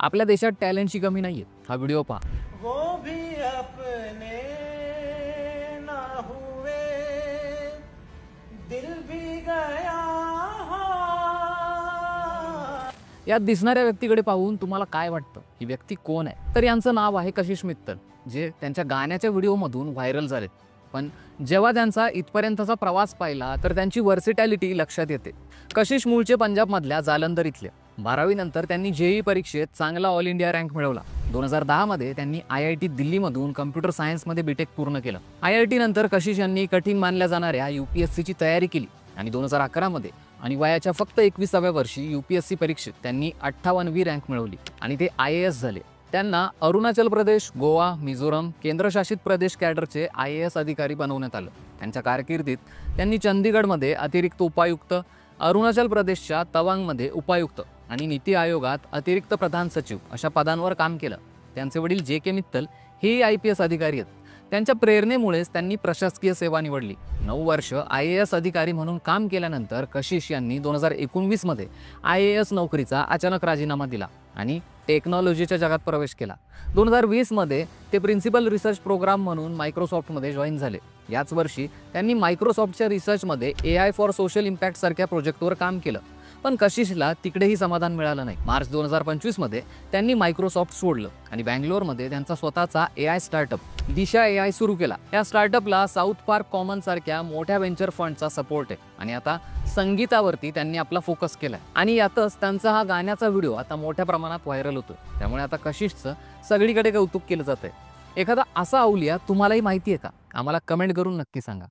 आपल्या देशात टॅलेंटची कमी नाहीये। हा व्हिडिओ पहा। वो भी अपने ना हुए, दिल भी गया। यात दिसणाऱ्या व्यक्तीकडे पाहून तुम्हाला काय वाटतं? ही व्यक्ती कोण आहे? तर यांचं नाव आहे कशिश मित्तल, जे त्यांच्या गाण्याच्या व्हिडिओमधून व्हायरल झालेत। पण जेव्हा त्यांचा इथपर्यंतचा प्रवास पाहिला तर त्यांची वर्सिटॅलिटी लक्षात येते। कशिश मूळचे पंजाबमधल्या जालंधर इथले। 12वी नंतर त्यांनी जेईई परीक्षेत चांगला ऑल इंडिया रँक मिळवला। 2010 मध्ये त्यांनी IIT दिल्लीमधून कम्प्युटर सायन्समध्ये बीटेक पूर्ण केलं। IIT नंतर कशिश यांनी कठीण मानल्या जाणाऱ्या UPSCची तयारी केली आणि 2011 मध्ये आणि वयाच्या फक्त 21व्या वर्षी UPSC परीक्षेत त्यांनी 58वी रँक मिळवली आणि ते IAS झाले। त्यांना अरुणाचल प्रदेश, गोवा, मिझोरम केंद्रशासित प्रदेश कॅडरचे IAS अधिकारी बनवण्यात आलं। त्यांच्या कारकिर्दीत त्यांनी चंदीगडमध्ये अतिरिक्त उपायुक्त, अरुणाचल प्रदेशच्या तवांगमध्ये उपायुक्त आणि नीती आयोगात अतिरिक्त प्रधान सचिव अशा पदांवर काम केलं। त्यांचे वडील JK मित्तल हे IPS अधिकारी आहेत। त्यांच्या प्रेरणेमुळेच त्यांनी प्रशासकीय सेवा निवडली। 9 वर्ष IAS अधिकारी म्हणून काम केल्यानंतर कशिश यांनी 2019 मध्ये IAS नोकरीचा अचानक राजीनामा दिला आणि टेक्नॉलॉजीच्या जगात प्रवेश केला। 2020 मध्ये ते प्रिन्सिपल रिसर्च प्रोग्राम म्हणून मायक्रोसॉफ्टमध्ये जॉईन झाले। याच वर्षी त्यांनी मायक्रोसॉफ्टच्या रिसर्चमध्ये AI फॉर सोशल इम्पॅक्ट सारख्या प्रोजेक्टवर काम केलं। पण कशिशला तिकडेही समाधान मिळालं नाही। मार्च 2025 मध्ये त्यांनी मायक्रोसॉफ्ट सोडलं आणि बँगलोरमध्ये त्यांचा स्वतःचा AI स्टार्टअप दिशा AI सुरू केला। या स्टार्टअपला साऊथ पार्क कॉमन सारख्या मोठ्या व्हेंचर फंडचा सपोर्ट आहे आणि आता संगीतावरती त्यांनी आपला फोकस केलाय आणि यातच त्यांचा हा गाण्याचा व्हिडिओ आता मोठ्या प्रमाणात व्हायरल होतोय। त्यामुळे आता कशिशचं सगळीकडे कौतुक केलं जातंय। एखादा असा अवलिया तुम्हालाही माहिती आहे का? आम्हाला कमेंट करून नक्की सांगा।